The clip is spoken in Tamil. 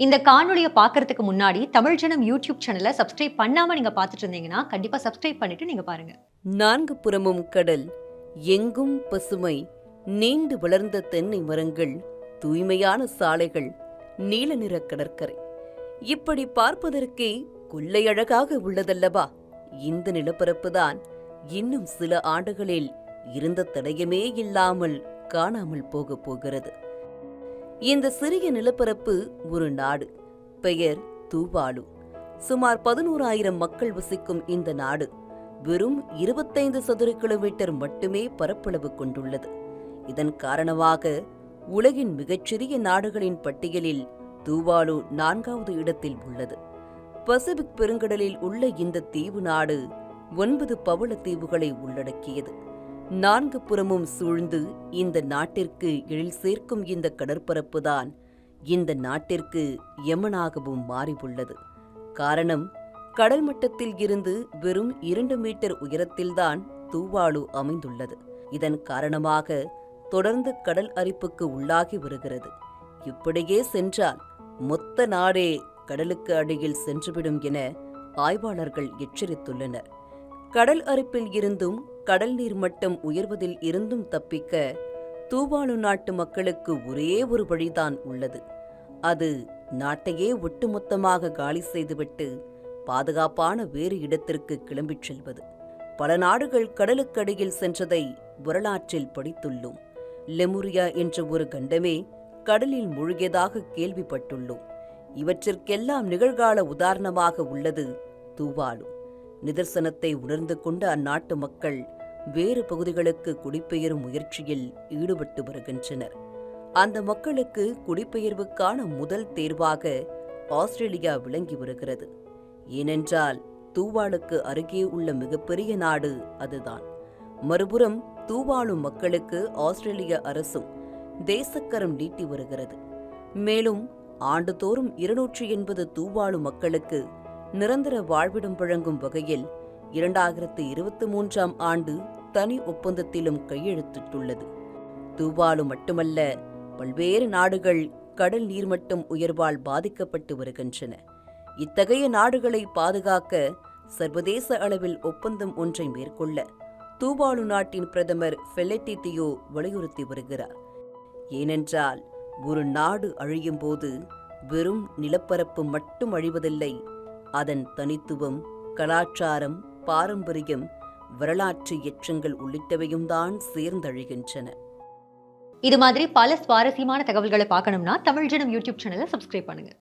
இந்த காணொளிய பார்க்கறதுக்கு முன்னாடி தமிழ் ஜனம் யூடியூப் சேனலை சப்ஸ்கிரைப் பண்ணாம நீங்க பார்த்துட்டு இருந்தீங்கன்னா கண்டிப்பா சப்ஸ்கிரைப் பண்ணிட்டு நீங்க பாருங்க. நான்கு புறமும் கடல், எங்கும் பசுமை, நீண்டு வளர்ந்த தென்னை மரங்கள், தூய்மையான சாலைகள், நீல நிற கடற்கரை. இப்படி பார்ப்பதற்கே கொள்ளை அழகாக உள்ளதல்லவா? இந்த நிலப்பரப்புதான் இன்னும் சில ஆண்டுகளில் இருந்த தடயமே இல்லாமல் காணாமல் போகப் போகிறது. இந்த சிறிய நிலப்பரப்பு ஒரு நாடு. பெயர் தூவாலு. சுமார் 11,000 மக்கள் வசிக்கும் இந்த நாடு வெறும் 25 சதுர கிலோமீட்டர் மட்டுமே பரப்பளவு கொண்டுள்ளது. இதன் காரணமாக உலகின் மிகச்சிறிய நாடுகளின் பட்டியலில் தூவாலு 4வது இடத்தில் உள்ளது. பசிபிக் பெருங்கடலில் உள்ள இந்த தீவு நாடு 9 பவள தீவுகளை உள்ளடக்கியது. 4 புறமும் சூழ்ந்து இந்த நாட்டிற்கு எழில் சேர்க்கும் இந்த கடற்பரப்புதான் இந்த நாட்டிற்கு யமனாகவும் மாறியுள்ளது. காரணம், கடல் மட்டத்தில் இருந்து வெறும் 2 மீட்டர் உயரத்தில்தான் தூவாலு அமைந்துள்ளது. இதன் காரணமாக தொடர்ந்து கடல் அரிப்புக்கு உள்ளாகி வருகிறது. இப்படியே சென்றால் மொத்த நாடே கடலுக்கு அடியில் சென்றுவிடும் என ஆய்வாளர்கள் எச்சரித்துள்ளனர். கடல் அரிப்பில் இருந்தும் கடல் நீர் மட்டம் உயர்வதில் இருந்தும் தப்பிக்க தூவாலு நாட்டு மக்களுக்கு ஒரே ஒரு வழிதான் உள்ளது. அது நாட்டையே ஒட்டுமொத்தமாக காலி செய்துவிட்டு பாதுகாப்பான வேறு இடத்திற்கு கிளம்பிச் செல்வது. பல நாடுகள் கடலுக்கடியில் சென்றதை வரலாற்றில் படித்துள்ளோம். லெமுரியா என்ற ஒரு கண்டமே கடலில் மூழ்கியதாக கேள்விப்பட்டுள்ளோம். இவற்றிற்கெல்லாம் நிகழ்கால உதாரணமாக உள்ளது தூவாலு. நிதர்சனத்தை உணர்ந்து கொண்ட அந்நாட்டு மக்கள் வேறு பகுதிகளுக்கு குடிபெயரும் முயற்சியில் ஈடுபட்டு வருகின்றனர். அந்த மக்களுக்கு குடிபெயர்வுக்கான முதல் தேர்வாக ஆஸ்திரேலியா விளங்கி வருகிறது. ஏனென்றால் தூவாலுக்கு அருகே உள்ள மிகப்பெரிய நாடு அதுதான். மறுபுறம் தூவாலு மக்களுக்கு ஆஸ்திரேலிய அரசும் தேசக்கரம் நீட்டி வருகிறது. மேலும் ஆண்டுதோறும் 280 தூவாலு மக்களுக்கு நிரந்தர வாழ்விடம் வழங்கும் வகையில் 2023ஆம் ஆண்டு தனி ஒப்பந்தத்திலும் கையெழுத்திட்டுள்ளது. தூவாலு மட்டுமல்ல, பல்வேறு நாடுகள் கடல் நீர்மட்டம் உயர்வால் பாதிக்கப்பட்டு வருகின்றன. இத்தகைய நாடுகளை பாதுகாக்க சர்வதேச அளவில் ஒப்பந்தம் ஒன்றை மேற்கொள்ள தூவாலு நாட்டின் பிரதமர் ஃபெலெட்டி தியோ வலியுறுத்தி வருகிறார். ஏனென்றால் ஒரு நாடு அழியும் போது வெறும் நிலப்பரப்பு மட்டும் அழிவதில்லை, அதன் தனித்துவம், கலாச்சாரம், பாரம்பரியம், வரலாற்று எச்சங்கள் உள்ளிட்டவையும் தான் சேர்ந்தழிகின்றன. இது மாதிரி பல சுவாரஸ்யமான தகவல்களை பார்க்கணும்னா தமிழ் ஜனம் யூடியூப் சேனலை சப்ஸ்கிரைப் பண்ணுங்க.